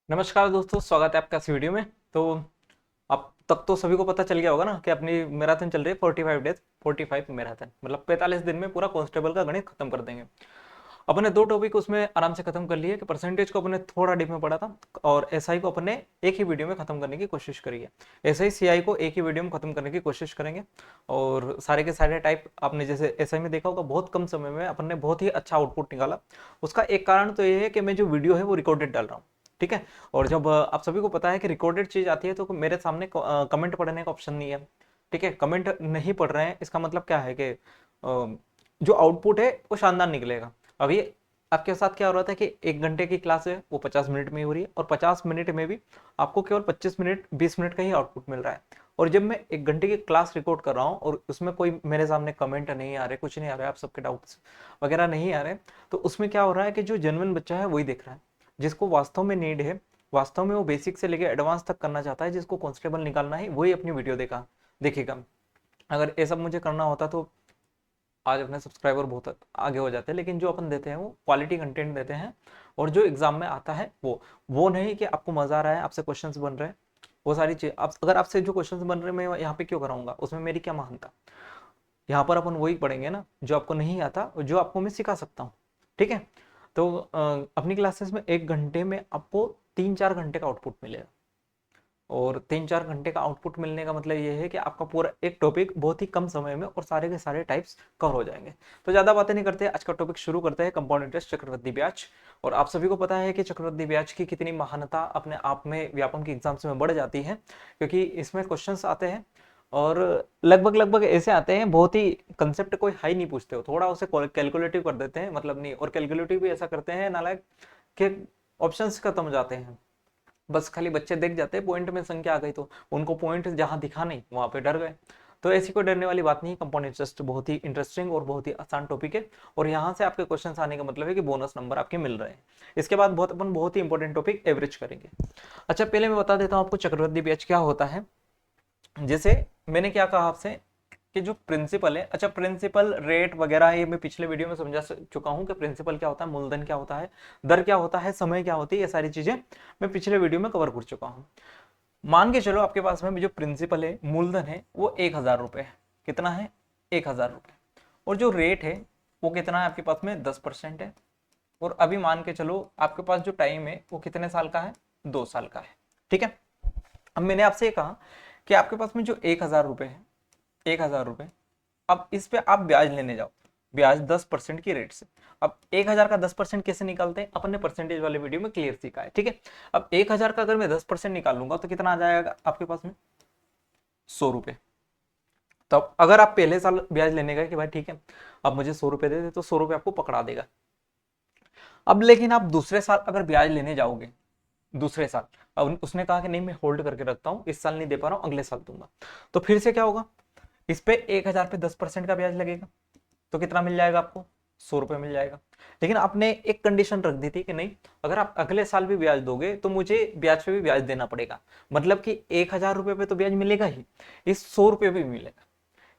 नमस्कार दोस्तों, स्वागत है आपका इस वीडियो में। तो अब तक तो सभी को पता चल गया होगा ना कि अपनी मैराथन चल रही है 45 डेज 45 मैराथन, मतलब 45 दिन में पूरा कांस्टेबल का गणित खत्म कर देंगे। अपने दो टॉपिक उसमें आराम से खत्म कर लिए कि परसेंटेज को अपने थोड़ा डीप में पढ़ा था और एसआई को अपने एक ही वीडियो में खत्म करने की कोशिश करी है। एसआई सीआई को एक ही वीडियो में खत्म करने की कोशिश करेंगे। और सारे के सारे टाइप आपने जैसे एसआई में देखा होगा, बहुत कम समय में अपन ने बहुत ही अच्छा आउटपुट निकाला। उसका एक कारण तो ये है कि मैं जो वीडियो है वो रिकॉर्डेड डाल रहा हूँ। ठीक है। और जब आप सभी को पता है कि रिकॉर्डेड चीज आती है तो मेरे सामने कमेंट पढ़ने का ऑप्शन नहीं है। ठीक है, कमेंट नहीं पढ़ रहे हैं इसका मतलब क्या है कि जो आउटपुट है वो शानदार निकलेगा। अभी आपके साथ क्या हो रहा था कि 1 घंटे की क्लास है वो 50 मिनट में ही हो रही है, और 50 मिनट में भी आपको केवल 25 मिनट 20 मिनट का ही आउटपुट मिल रहा है। और जब मैं 1 घंटे की क्लास रिकॉर्ड कर रहा हूँ और उसमें कोई मेरे सामने कमेंट नहीं आ रहे, कुछ नहीं आ रहा है, आप सबके डाउट्स वगैरह नहीं आ रहे, तो उसमें क्या हो रहा है कि जो जेन्युइन बच्चा है वही देख रहा है, जिसको वास्तव में नीड है, वास्तव में वो बेसिक से लेकर एडवांस तक करना चाहता है, जिसको कांस्टेबल निकालना है, वही अपनी वीडियो देखेगा। अगर ये सब मुझे करना होता तो आज अपने सब्सक्राइबर बहुत आगे हो जाते हैं, लेकिन जो अपन देते हैं वो क्वालिटी कंटेंट देते हैं। और जो एग्जाम में आता है वो नहीं कि आपको मजा आ रहा है, आपसे क्वेश्चंस बन रहे हैं, वो सारी चीज आप अगर आपसे जो क्वेश्चंस बन रहे हैं मैं यहाँ पे क्यों कराऊंगा, उसमें मेरी क्या महानता। यहाँ पर अपन वही पढ़ेंगे ना जो आपको नहीं आता और जो आपको मैं सिखा सकता हूँ। ठीक है। तो अपनी क्लासेस में 1 घंटे में आपको 3-4 घंटे का आउटपुट मिलेगा। और 3-4 घंटे का आउटपुट मिलने का मतलब ये है कि आपका पूरा एक टॉपिक बहुत ही कम समय में और सारे के सारे टाइप्स कवर हो जाएंगे। तो ज़्यादा बातें नहीं करते, आज का टॉपिक शुरू करते हैं, कंपाउंड इंटरेस्ट, चक्रवृद्धि ब्याज। और आप सभी को पता है कि चक्रवृद्धि ब्याज की कितनी महानता अपने आप में व्यापम के एग्जाम्स में बढ़ जाती है, क्योंकि इसमें क्वेश्चंस आते हैं और लगभग लगभग ऐसे आते हैं, बहुत ही कंसेप्ट कोई हाई नहीं पूछते हो, थोड़ा उसे कैलकुलेटिव कर देते हैं, मतलब नहीं, और कैलकुलेटिव भी ऐसा करते हैं नालायक कि ऑप्शंस खत्म हो जाते हैं। बस खाली बच्चे देख जाते हैं पॉइंट में संख्या आ गई तो उनको पॉइंट जहां दिखा नहीं वहां पे डर गए। तो ऐसी कोई डरने वाली बात नहीं है, कंपाउंड इंटरेस्ट बहुत ही इंटरेस्टिंग और बहुत ही आसान टॉपिक है। और यहाँ से आपके क्वेश्चन आने का मतलब है कि बोनस नंबर आपके मिल रहे हैं। इसके बाद बहुत ही इंपॉर्टेंट टॉपिक एवरेज करेंगे। अच्छा, पहले मैं बता देता हूँ आपको चक्रवृद्धि ब्याज क्या होता है। जैसे मैंने क्या कहा आपसे कि जो प्रिंसिपल है, अच्छा प्रिंसिपल रेट वगैरह ये मैं पिछले वीडियो में समझा चुका हूँ कि प्रिंसिपल क्या होता है, मूलधन क्या होता है, दर क्या होता है, समय क्या होती है, ये सारी चीजें मैं पिछले वीडियो में कवर कर चुका हूँ। मान के चलो आपके पास में जो प्रिंसिपल है, मूलधन है, वो 1,000 रुपए है। कितना है? 1,000 रुपए। और जो रेट है वो कितना है आपके पास में? 10% है। और अभी मान के चलो आपके पास जो टाइम है वो कितने साल का है? 2 साल का है। ठीक है। अब मैंने आपसे ये कहा कि आपके पास में जो 1,000 रुपए है, 1,000 रुपए, अब इस पे आप ब्याज लेने जाओ, ब्याज 10% की रेट से। अब 1,000 का 10% कैसे निकालते हैं अपन ने परसेंटेज वाले वीडियो में क्लियर सीखा है। ठीक है। अब 1,000 का अगर मैं 10% निकालूंगा तो कितना आ जाएगा आपके पास में? 100 रुपए। तब अगर आप पहले साल ब्याज लेने गए कि भाई ठीक है अब मुझे 100 रुपए दे दे, तो 100 रुपए आपको पकड़ा देगा। अब लेकिन आप दूसरे साल अगर ब्याज लेने जाओगे, दूसरे साल, अब उसने कहा कि नहीं मैं होल्ड करके रखता हूं, इस साल नहीं दे पा रहा हूं, अगले साल दूंगा, तो फिर से क्या होगा? इस पे 1,000 पे 10% का ब्याज लगेगा, तो कितना मिल जाएगा आपको? 100 रुपए मिल जाएगा। लेकिन आपने एक कंडीशन रख दी थी कि नहीं, अगर आप अगले साल भी ब्याज दोगे तो मुझे ब्याज पे भी ब्याज देना पड़ेगा। मतलब कि 1,000 रुपए पे तो ब्याज मिलेगा ही, इस 100 रुपए भी मिलेगा,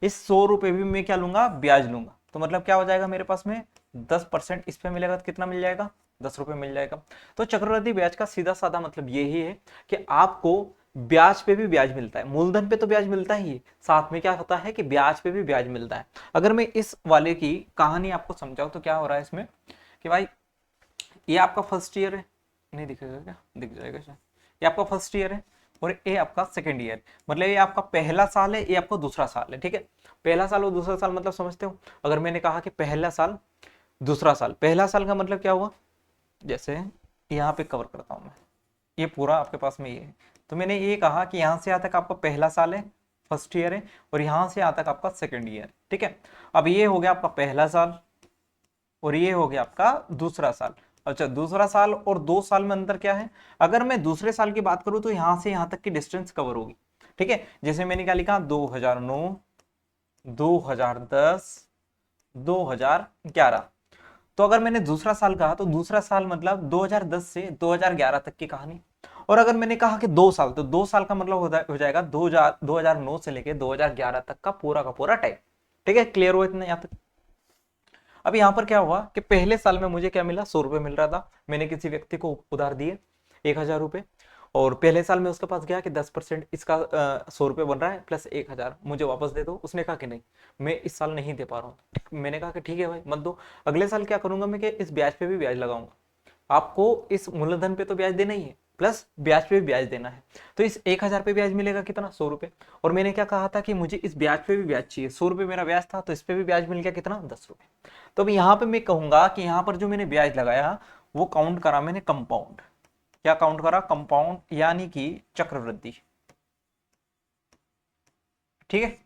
इस 100 रुपए भी मैं क्या लूंगा? ब्याज लूंगा। तो मतलब क्या हो जाएगा मेरे पास में? 10% इस पे मिलेगा तो कितना मिल जाएगा? 10 रुपए मिल जाएगा। तो चक्रवृद्धि ब्याज का सीधा साधा मतलब यही है कि आपको ब्याज पे भी ब्याज मिलता है, मूलधन पे तो ब्याज मिलता ही है, साथ में क्या होता है कि ब्याज पे भी ब्याज मिलता है। अगर मैं इस वाले की कहानी आपको समझाऊं तो क्या हो रहा है इसमें कि भाई ये आपका फर्स्ट ईयर है, नहीं दिखेगा क्या? दिख जाएगा शायद। ये आपका फर्स्ट ईयर है और ये आपका सेकेंड ईयर, मतलब ये आपका पहला साल है, ये आपका दूसरा साल है। ठीक है। पहला साल और दूसरा साल मतलब समझते हो? अगर मैंने कहा कि पहला साल दूसरा साल, पहला साल का मतलब क्या हुआ? जैसे यहाँ पे कवर करता हूँ मैं, ये पूरा आपके पास में ये है। तो मैंने ये कहा कि यहाँ से यहाँ तक आपका पहला साल है, फर्स्ट ईयर है, और यहाँ से यहाँ तक आपका सेकेंड ईयर। ठीक है। अब ये हो गया आपका पहला साल और ये हो गया आपका दूसरा साल। अच्छा, दूसरा साल और 2 साल में अंतर क्या है? अगर मैं दूसरे साल की बात करूं तो यहां से यहां तक की डिस्टेंस कवर होगी। ठीक है। जैसे मैंने क्या लिखा? 2009, 2010, 2011। तो अगर मैंने दूसरा साल कहा तो दूसरा साल मतलब 2010 से 2011 तक की कहानी। और अगर मैंने कहा कि 2 साल, तो 2 साल का मतलब हो जाएगा 2009 से लेके 2011 तक का पूरा टाइम। ठीक है, क्लियर हो इतना यहाँ तक? अब यहाँ पर क्या हुआ कि पहले साल में मुझे क्या मिला? 100 रुपए मिल रहा था, मैंने किसी व्यक्ति को उधार दिए। 1,000 रुपये। और पहले साल में उसके पास गया कि 10% इसका 100 रुपये बन रहा है प्लस 1,000 मुझे वापस दे दो। उसने कहा कि नहीं, मैं इस साल नहीं दे पा रहा हूँ। मैंने कहा कि ठीक है भाई मत दो, अगले साल क्या करूंगा मैं कि इस ब्याज पे भी ब्याज लगाऊंगा। आपको इस मूलधन पे तो ब्याज देना ही है, प्लस ब्याज पे भी ब्याज देना है। तो इस 1,000 पे ब्याज मिलेगा कितना, 100 रुपये। और मैंने क्या कहा था कि मुझे इस ब्याज पे भी ब्याज चाहिए, 100 रुपये मेरा ब्याज था, तो इस पे भी ब्याज मिल गया कितना, 10 रुपये। तो अब यहाँ पे मैं कहूंगा कि यहाँ पर जो मैंने ब्याज लगाया वो काउंट करा मैंने कंपाउंड। क्या काउंट करा, कंपाउंड, यानी कि चक्रवृद्धि। ठीक है,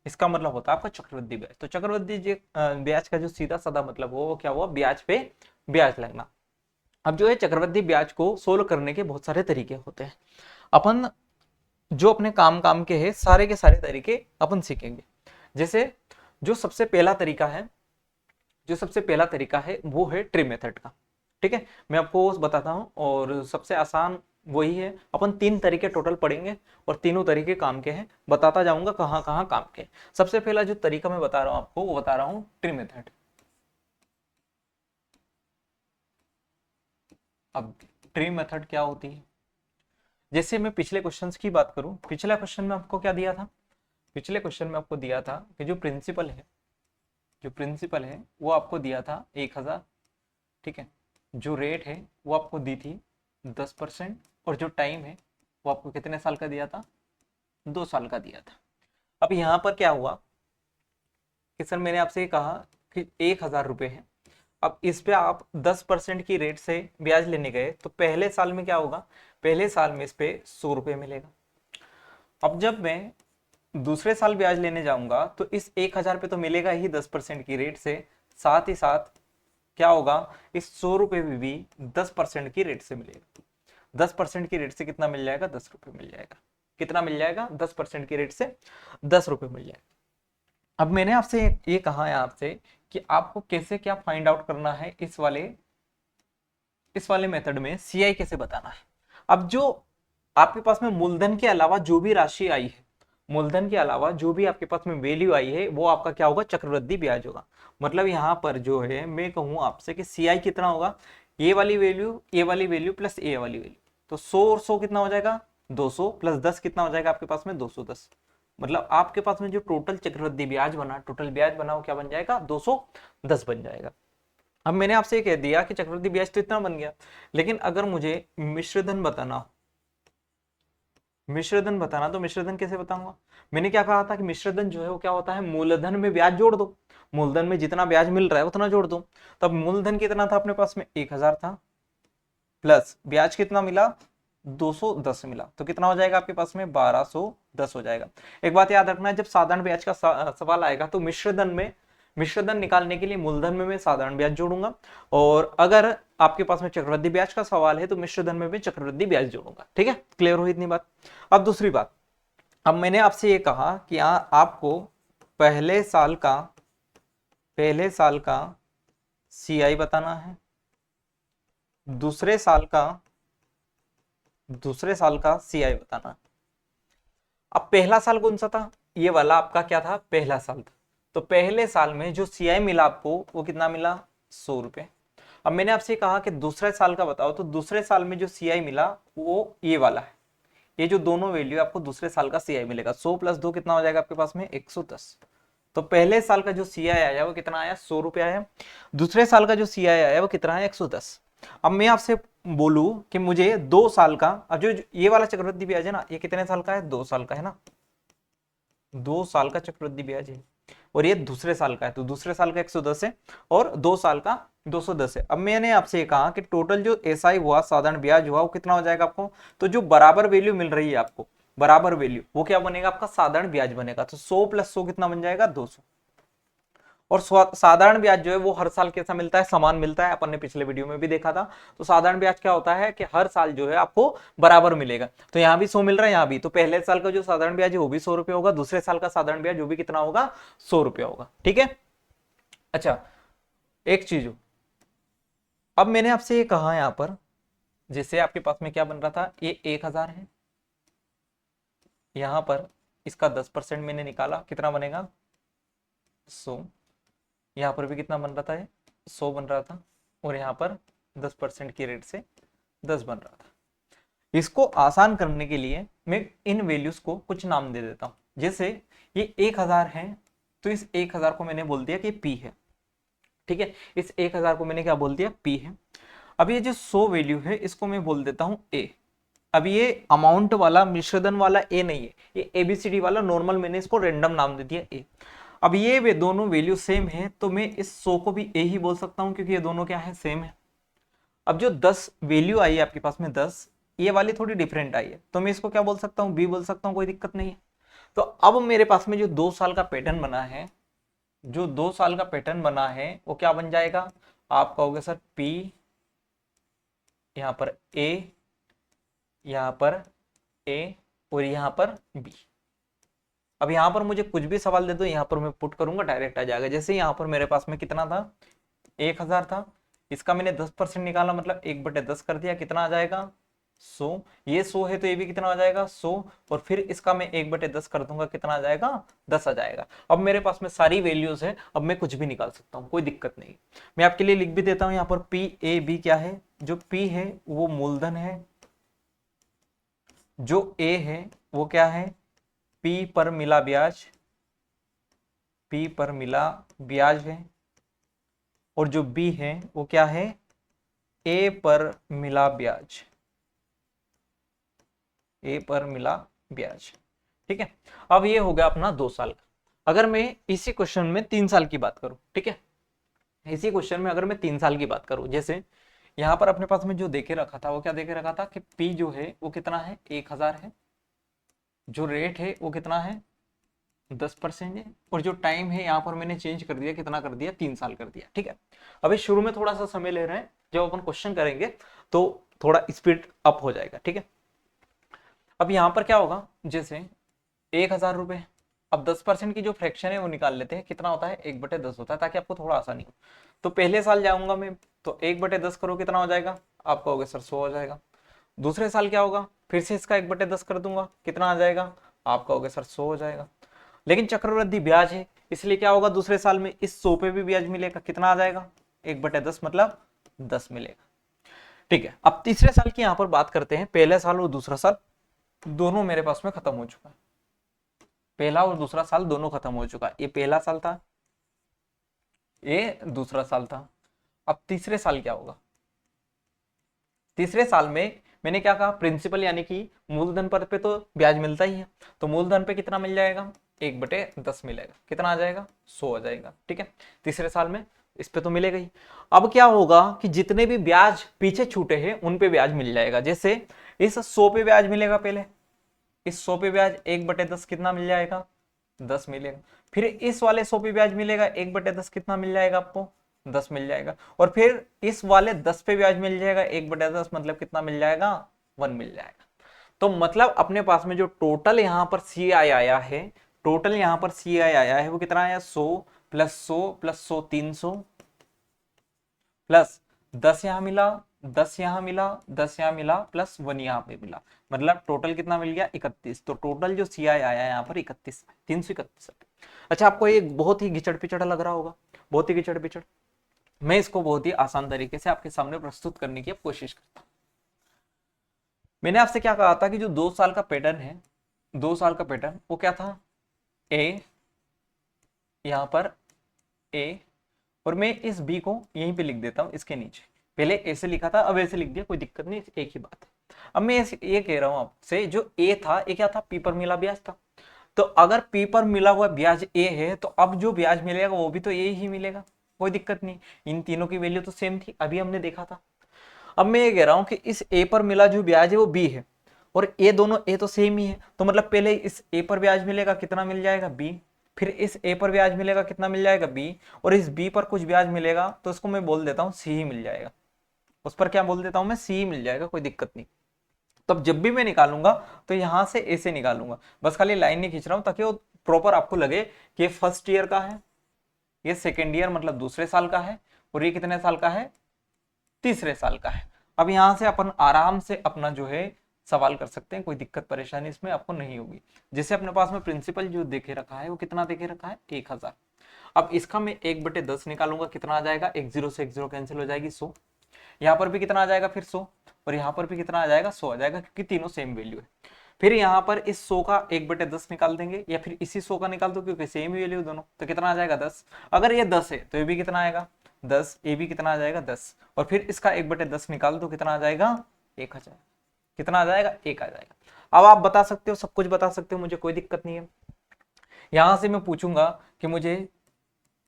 इसका मतलब होता है आपका चक्रवृद्धि ब्याज। तो चक्रवृद्धि ब्याज का जो सीधा साधा मतलब वो क्या हुआ, ब्याज पे ब्याज लगना। अब जो है चक्रवृद्धि ब्याज को सोल्व करने के बहुत सारे तरीके होते हैं। अपन जो अपने काम काम के हैं सारे के सारे तरीके अपन सीखेंगे। जैसे जो सबसे पहला तरीका है, जो सबसे पहला तरीका है वो है ट्री मेथड का। ठीक है, मैं आपको बताता हूँ, और सबसे आसान वही है। अपन 3 तरीके टोटल पढ़ेंगे और तीनों तरीके काम के हैं, बताता जाऊंगा कहाँ कहाँ काम के। सबसे पहला जो तरीका मैं बता रहा हूँ आपको वो बता रहा हूँ ट्री मेथड। अब ट्री मेथड क्या होती है, जैसे मैं पिछले क्वेश्चंस की बात करूं, पिछला क्वेश्चन में आपको क्या दिया था, पिछले क्वेश्चन में आपको दिया था कि जो प्रिंसिपल है, जो प्रिंसिपल है वो आपको दिया था 1,000। ठीक है, जो रेट है वो आपको दी थी 10%, और जो टाइम है वो आपको कितने साल का दिया था, 2 साल का दिया था। अब यहाँ पर क्या हुआ कि सर मैंने आपसे ये कहा कि 1,000 रुपये है। अब इस पे आप 10% की रेट से ब्याज लेने गए, तो पहले साल में क्या होगा, पहले साल में इस पे 100 रुपये मिलेगा। अब जब मैं दूसरे साल ब्याज लेने जाऊंगा तो इस 1,000 पे तो मिलेगा ही 10% की रेट से, साथ ही साथ क्या होगा, इस 100 रुपये भी 10% की रेट से मिलेगा। 10% की रेट से कितना मिल जाएगा, 10 रुपये मिल जाएगा। कितना मिल जाएगा, 10% की रेट से 10 रुपये मिल जाएगा। अब मैंने आपसे ये कहा है आपसे कि आपको कैसे क्या फाइंड आउट करना है इस वाले मेथड में सीआई कैसे बताना है। अब जो आपके पास में मूलधन के अलावा जो भी राशि आई है, मूलधन के अलावा जो भी आपके पास में वैल्यू आई है वो आपका क्या होगा, चक्रवृद्धि ब्याज होगा। मतलब यहाँ पर जो है मैं कहूँ आपसे कि सीआई कितना होगा, ये वाली वैल्यू, ये वाली वैल्यू प्लस ये वाली वैल्यू। तो 100 और 100 कितना हो जाएगा, 200, प्लस 10 कितना हो जाएगा आपके पास में, 210। मतलब आपके पास में जो टोटल चक्रवृद्धि ब्याज बना, टोटल ब्याज बना वो क्या बन जाएगा, 210 बन जाएगा। अब मैंने आपसे ये कह दिया कि चक्रवृद्धि ब्याज तो इतना बन गया, लेकिन अगर मुझे मिश्रधन बताना हो, मिश्रधन बताना, तो मिश्रधन कैसे बताऊंगा। मैंने क्या कहा था कि मिश्रधन जो है वो क्या होता है, मूलधन में ब्याज जोड़ दो, मूलधन में जितना ब्याज मिल रहा है उतना जोड़ दो। तब मूलधन कितना था अपने पास में, 1,000 था, प्लस ब्याज कितना मिला, 210 मिला, तो कितना हो जाएगा आपके पास में, 1,210 हो जाएगा। एक बात याद रखना है, जब साधारण ब्याज का सवाल आएगा तो मिश्रधन निकालने के लिए मूलधन में मैं साधारण ब्याज जोड़ूंगा, और अगर आपके पास में चक्रवृद्धि ब्याज का सवाल है तो मिश्रधन में मैं चक्रवृद्धि ब्याज जोड़ूंगा। ठीक है, क्लियर हुई इतनी बात। अब दूसरी बात, अब मैंने आपसे ये कहा कि आपको पहले साल का सीआई बताना है, दूसरे साल का सीआई बताना। अब पहला साल कौन सा था, ये वाला आपका क्या था, पहला साल था। तो पहले साल में जो सीआई मिला आपको वो कितना मिला, 100 रुपये। अब मैंने आपसे कहा कि दूसरे साल का बताओ, तो दूसरे साल में जो सीआई मिला वो ये वाला है। ये जो दोनों वैल्यू आपको दूसरे साल का सीआई मिलेगा, 100 प्लस 2 कितना हो जाएगा आपके पास में, 110। तो पहले साल का जो सीआई आया वो कितना आया, 100 रुपये आया। दूसरे साल का जो सीआई आया वो कितना है, 110। अब मैं आपसे बोलूं कि मुझे 2 साल का, अब जो ये वाला चक्रवृद्धि ब्याज है ना, ये कितने साल का है, 2 साल का है ना, 2 साल का चक्रवृद्धि ब्याज है, और ये दूसरे साल का है, तो दूसरे साल का 110 है और 2 साल का 210 है। अब मैंने आपसे कहा कि टोटल जो एसआई हुआ, साधारण ब्याज हुआ, वो कितना हो जाएगा आपको, तो जो बराबर वैल्यू मिल रही है आपको, बराबर वैल्यू, वो क्या बनेगा आपका, साधारण ब्याज बनेगा। तो 100 प्लस 100 कितना बन जाएगा, 200। और साधारण ब्याज जो है वो हर साल कैसा मिलता है, समान मिलता है, अपन ने पिछले वीडियो में भी देखा था। तो साधारण ब्याज क्या होता है कि हर साल जो है आपको बराबर मिलेगा। तो यहाँ भी 100 मिल रहा है, यहाँ भी, तो पहले साल का जो साधारण ब्याज है वो भी 100 रुपये होगा, दूसरे साल का साधारण ब्याज जो भी कितना होगा, 100 रुपये होगा। ठीक है, अच्छा एक चीज हो, अब मैंने आपसे ये कहा यहाँ पर, जैसे आपके पास में क्या बन रहा था, ये 1,000 है, यहाँ पर इसका 10% मैंने निकाला, कितना बनेगा, 100। यहाँ पर भी कितना बन रहा था, ये 100 बन रहा था, और यहाँ पर 10% की रेट से 10 बन रहा था। इसको आसान करने के लिए मैं इन वैल्यूज को कुछ नाम दे देता हूं। जैसे ये 1000 है, तो इस 1000 को मैंने बोल दिया कि पी है। ठीक है, इस 1000 को मैंने क्या बोल दिया, पी है। अब ये जो 100 वैल्यू है इसको मैं बोल देता हूं ए। अब ये अमाउंट वाला मिश्रधन वाला ए नहीं है, ये एबीसीडी वाला नॉर्मल, मैंने इसको रैंडम नाम दे दिया ए। अब ये वे दोनों वैल्यू सेम है, तो मैं इस 100 को भी ए ही बोल सकता हूं, क्योंकि ये दोनों क्या है, सेम है। अब जो 10 वैल्यू आई है आपके पास में 10, ये वाली थोड़ी डिफरेंट आई है, तो मैं इसको क्या बोल सकता हूँ, बी बोल सकता हूँ, कोई दिक्कत नहीं है। तो अब मेरे पास में जो 2 साल का पैटर्न बना है, जो 2 साल का पैटर्न बना है वो क्या बन जाएगा, आप कहोगे सर पी, यहां पर ए, यहां पर ए, और यहां पर बी। अब यहां पर मुझे कुछ भी सवाल दे दो, यहां पर मैं पुट करूंगा डायरेक्ट आ जाएगा। जैसे यहां पर मेरे पास में कितना था, 1000 था, इसका मैंने 10% निकाला, मतलब 1/10 कर दिया, कितना आ जाएगा 100। ये 100 है तो ये भी कितना आ जाएगा 100, और फिर इसका मैं 1/10 कर दूंगा, कितना आ जाएगा 10 आ जाएगा। अब मेरे पास में सारी वैल्यूज है, अब मैं कुछ भी निकाल सकता हूँ, कोई दिक्कत नहीं। मैं आपके लिए लिख भी देता हूँ यहाँ पर पी ए बी क्या है, जो पी है वो मूलधन है, जो ए है वो क्या है, पी पर मिला ब्याज, पी पर मिला ब्याज है, और जो बी है वो क्या है, ए पर मिला ब्याज, ए पर मिला ब्याज। ठीक है, अब ये हो गया अपना 2 साल का। अगर मैं इसी क्वेश्चन में 3 साल की बात करूं, ठीक है, इसी क्वेश्चन में अगर मैं 3 साल की बात करूं, जैसे यहां पर अपने पास में जो देखे रखा था वो क्या देखे रखा था कि पी जो है वो कितना है, 1000 है, जो रेट है वो कितना है 10% है, और जो टाइम है यहाँ पर मैंने चेंज कर दिया, कितना कर दिया 3 साल कर दिया। ठीक है, अभी शुरू में थोड़ा सा समय ले रहे हैं, जब अपन क्वेश्चन करेंगे तो थोड़ा स्पीड अप हो जाएगा। ठीक है, अब यहाँ पर क्या होगा, जैसे 1000 रुपए, अब 10% की जो फ्रैक्शन है वो निकाल लेते हैं, कितना होता है 1/10 होता है, ताकि आपको थोड़ा आसानी हो। तो पहले साल जाऊंगा मैं, तो 1/10 करो, कितना हो जाएगा, आप कहोगे सर 100 हो जाएगा। दूसरे साल क्या होगा, फिर से इसका 1/10 कर दूंगा, कितना आ जाएगा, आप कहोगे सर 100 हो जाएगा। लेकिन चक्रवृद्धि ब्याज है, इसलिए क्या होगा, दूसरे साल में इस 100 पे भी ब्याज मिलेगा, कितना आ जाएगा 1/10 मतलब 10 मिलेगा। ठीक है, अब तीसरे साल की यहाँ पर बात करते हैं। पहले साल और दूसरा साल दोनों मेरे पास में खत्म हो चुका है, पहला और दूसरा साल दोनों खत्म हो चुका है। ये पहला साल था, ये दूसरा साल था। अब तीसरे साल क्या होगा, तीसरे साल में मैंने क्या कहा, प्रिंसिपल यानी कि मूलधन पर पे तो ब्याज मिलता ही है, तो मूलधन पे कितना मिल जाएगा 1/10 मिलेगा, कितना आ जाएगा 100 आ जाएगा। ठीक है, तीसरे साल में इस पे तो मिलेगा ही। अब क्या होगा कि जितने भी ब्याज पीछे छूटे हैं उन पे ब्याज मिल जाएगा। जैसे इस 100 पे ब्याज मिलेगा, पहले इस 100 पे ब्याज 1/10 कितना मिल जाएगा 10 मिलेगा। फिर इस वाले 100 पे ब्याज मिलेगा 1/10 कितना मिल जाएगा आपको 10 मिल जाएगा। और फिर इस वाले 10 पे ब्याज मिल जाएगा 1/10 मतलब कितना मिल जाएगा 1 मिल जाएगा। तो मतलब अपने पास में जो टोटल यहाँ पर सी आई आया है, टोटल यहाँ पर सी आई आया है वो कितना आया 100 प्लस 100 प्लस 100 300 प्लस 10 यहाँ मिला, 10 यहाँ मिला, 10 यहाँ मिला, प्लस 1 यहाँ पे मिला, मतलब टोटल कितना मिल गया 31। तो टोटल जो सी आई आया है यहाँ पर 31, 331। अच्छा, आपको ये बहुत ही घिचड़ पिचड़ लग रहा होगा, बहुत ही घिचड़ पिचड़। मैं इसको बहुत ही आसान तरीके से आपके सामने प्रस्तुत करने की कोशिश करता हूँ। मैंने आपसे क्या कहा था कि जो 2 साल का पैटर्न है, 2 साल का पैटर्न वो क्या था, ए, यहां पर ए, और मैं इस बी को यहीं पे लिख देता हूं इसके नीचे। पहले ऐसे लिखा था, अब ऐसे लिख दिया, कोई दिक्कत नहीं, एक ही बात है। अब मैं ये कह रहा हूं आपसे, जो ए था ये क्या था, पी पर मिला ब्याज था। तो अगर पी पर मिला हुआ ब्याज ए है, तो अब जो ब्याज मिलेगा वो भी तो ए ही मिलेगा, कोई दिक्कत नहीं। इन तीनों की वैल्यू तो सेम थी, अभी हमने देखा था। अब मैं ये कह रहा हूं कि इस ए पर मिला जो ब्याज है वो बी है, और ए दोनों ए तो सेम ही है, तो मतलब पहले इस ए पर ब्याज मिलेगा, कितना मिल जाएगा बी, फिर इस ए पर ब्याज मिलेगा, कितना मिल जाएगा बी, और इस बी पर कुछ ब्याज मिलेगा, तो इसको मैं बोल देता हूँ सी ही मिल जाएगा। उस पर क्या बोल देता हूँ मैं, सी ही मिल जाएगा, कोई दिक्कत नहीं। तब जब भी मैं निकालूंगा तो यहां से ए से निकालूंगा, बस खाली लाइन नहीं खींच रहा हूं ताकि वो प्रॉपर आपको लगे कि ये फर्स्ट ईयर का है, ये सेकेंड ईयर मतलब दूसरे साल का है, और ये कितने साल का है, तीसरे साल का है। अब यहां से अपन आराम से अपना जो है सवाल कर सकते हैं, कोई दिक्कत परेशानी इसमें आपको नहीं होगी। जैसे अपने पास में प्रिंसिपल जो देखे रखा है वो कितना देखे रखा है 1000। अब इसका मैं 1/10 निकालूंगा, कितना आ जाएगा, एक जीरो से एक जीरो कैंसिल हो जाएगी 100। यहाँ पर भी कितना आ जाएगा फिर 100, और यहाँ पर भी कितना आ जाएगा 100 आ जाएगा, क्योंकि तीनों सेम वैल्यू है। फिर यहाँ पर इस 100 का 1/10 निकाल देंगे, या फिर इसी 100 का निकाल दो क्योंकि सेम वैल्यू दोनों, तो कितना आ जाएगा 10। अगर ये 10 है तो ये भी कितना आएगा 10, ये भी कितना आ जाएगा 10, और फिर इसका 1/10 निकाल दो, कितना आ जाएगा 1 आ जाएगा। कितना आ जाएगा 1 आ जाएगा। अब आप बता सकते हो, सब कुछ बता सकते हो, मुझे कोई दिक्कत नहीं है। यहां से मैं पूछूंगा कि मुझे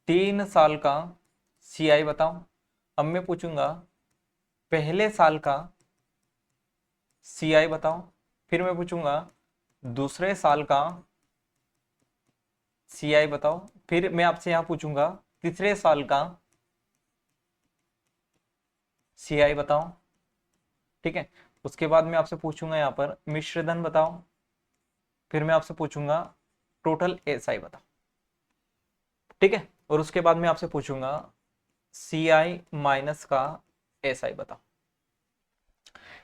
3 साल का CI बताओ। अब मैं पूछूंगा पहले साल का CI बताओ। फिर मैं पूछूंगा दूसरे साल का CI बताओ। फिर मैं आपसे यहां पूछूंगा तीसरे साल का CI बताओ। ठीक है, उसके बाद मैं आपसे पूछूंगा यहाँ पर मिश्रधन बताओ। फिर मैं आपसे पूछूंगा टोटल SI बताओ। ठीक है, और उसके बाद मैं आपसे पूछूंगा CI माइनस का SI बताओ।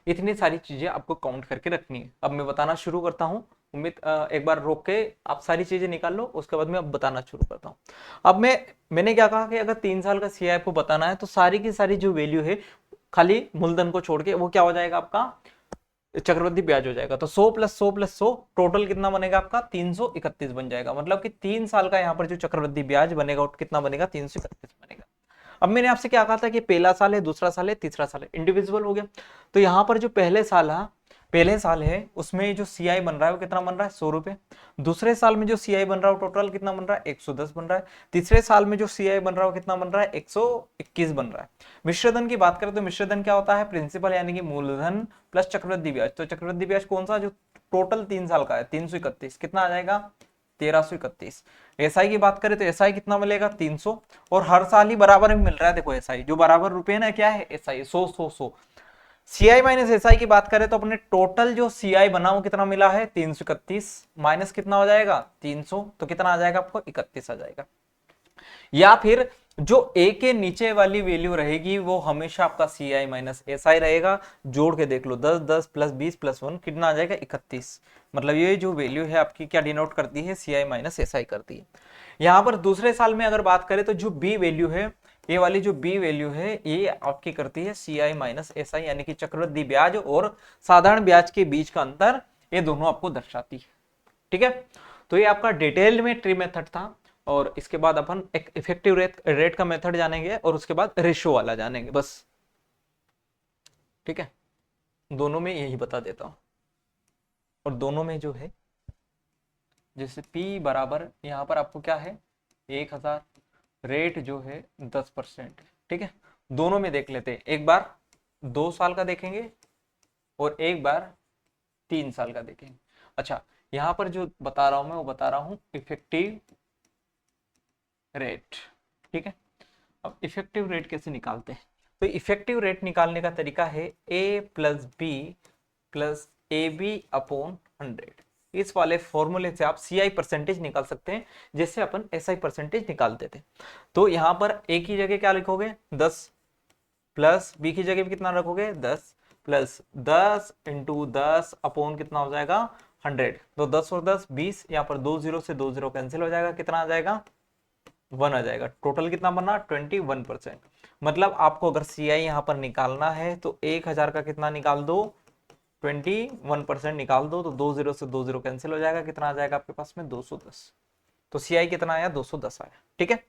इतनी सारी चीजें आपको काउंट करके रखनी है। अब मैं बताना शुरू करता हूँ। उम्मीद एक बार रोक के आप सारी चीजें निकाल लो, उसके बाद मैं अब बताना शुरू करता हूँ। अब मैंने क्या कहा कि अगर 3 साल का CI आपको बताना है तो सारी की सारी जो वैल्यू है खाली मूलधन को छोड़ के वो क्या हो जाएगा आपका चक्रवृद्धि ब्याज हो जाएगा। तो 100 प्लस 100 प्लस 100 टोटल कितना बनेगा आपका 331 बन जाएगा। मतलब कि 3 साल का यहाँ पर जो चक्रवृद्धि ब्याज बनेगा कितना बनेगा 331 बनेगा। अब मैंने आपसे क्या कहा था कि पहला साल है, दूसरा साल है, तीसरा साल है, इंडिविजुअल हो गया। तो यहां पर जो पहले साल है उसमें जो CI बन रहा है वो कितना बन रहा है 100 रुपए। दूसरे साल में जो CI बन रहा है टोटल कितना बन रहा है 110 बन रहा है। तीसरे साल में जो CI बन रहा है वो कितना बन रहा है 121 बन रहा है। मिश्रधन की बात करें तो मिश्रधन क्या होता है प्रिंसिपल यानी कि मूलधन प्लस चक्रवृद्धि ब्याज। तो चक्रवृद्धि ब्याज कौन सा जो टोटल 3 साल का है 331 कितना आ जाएगा 1331। SI की बात करें तो SI कितना मिलेगा 300, और हर साल ही बराबर में मिल रहा है। देखो SI जो बराबर रुपए ना क्या है SI 100 100 100। CI माइनस SI की बात करें तो अपने टोटल जो CI बना वो कितना मिला है 331, माइनस कितना हो जाएगा 300, तो कितना आ जाएगा आपको 31 आ जाएगा। या फिर जो A के नीचे वाली वैल्यू रहेगी वो हमेशा आपका CI माइनस SI रहेगा। जोड़ के देख लो 10 10 प्लस 20 प्लस 1 कितना आ जाएगा 31। मतलब ये जो वैल्यू है आपकी क्या डिनोट करती है CI माइनस SI करती है। यहाँ पर दूसरे साल में अगर बात करें तो जो B वैल्यू है, ये वाली जो B वैल्यू है ये आपकी करती है CI माइनस SI यानी कि चक्रवृद्धि ब्याज और साधारण ब्याज के बीच का अंतर, ये दोनों आपको दर्शाती है। ठीक है, तो ये आपका डिटेल में ट्री मेथड था, और इसके बाद अपन एक इफेक्टिव रेट का मेथड जानेंगे और उसके बाद रेशो वाला जानेंगे बस। ठीक है, दोनों में यही बता देता हूं। और दोनों में जो है जैसे P बराबर यहाँ पर आपको क्या है 1000, रेट जो है 10%। ठीक है, दोनों में देख लेते हैं, एक बार 2 साल का देखेंगे और एक बार 3 साल का देखेंगे। अच्छा, यहाँ पर जो बता रहा हूं मैं वो बता रहा हूं इफेक्टिव रेट। ठीक है, अब इफेक्टिव रेट कैसे निकालते हैं? तो इफेक्टिव रेट निकालने का तरीका है A plus B plus AB/100। इस वाले फॉर्मूले से आप CI परसेंटेज निकाल सकते हैं, जिससे अपन SI परसेंटेज निकालते थे। तो यहां पर A की जगह क्या लिखोगे 10, प्लस B की जगह भी कितना रखोगे 10, प्लस 10 इंटू 10 अपॉन कितना हो जाएगा 100। तो 10 और 10 20, यहाँ पर 2 0 से 2 0 कैंसिल हो जाएगा, कितना आ जाएगा 1 आ जाएगा। टोटल कितना बना 21%। मतलब आपको अगर CI यहाँ पर निकालना है तो 1000 का कितना निकाल दो 21% निकाल दो, तो 2 0 से 2 0 कैंसिल हो जाएगा, कितना आ जाएगा आपके पास में 210। तो CI कितना आया 210 आया। ठीक है,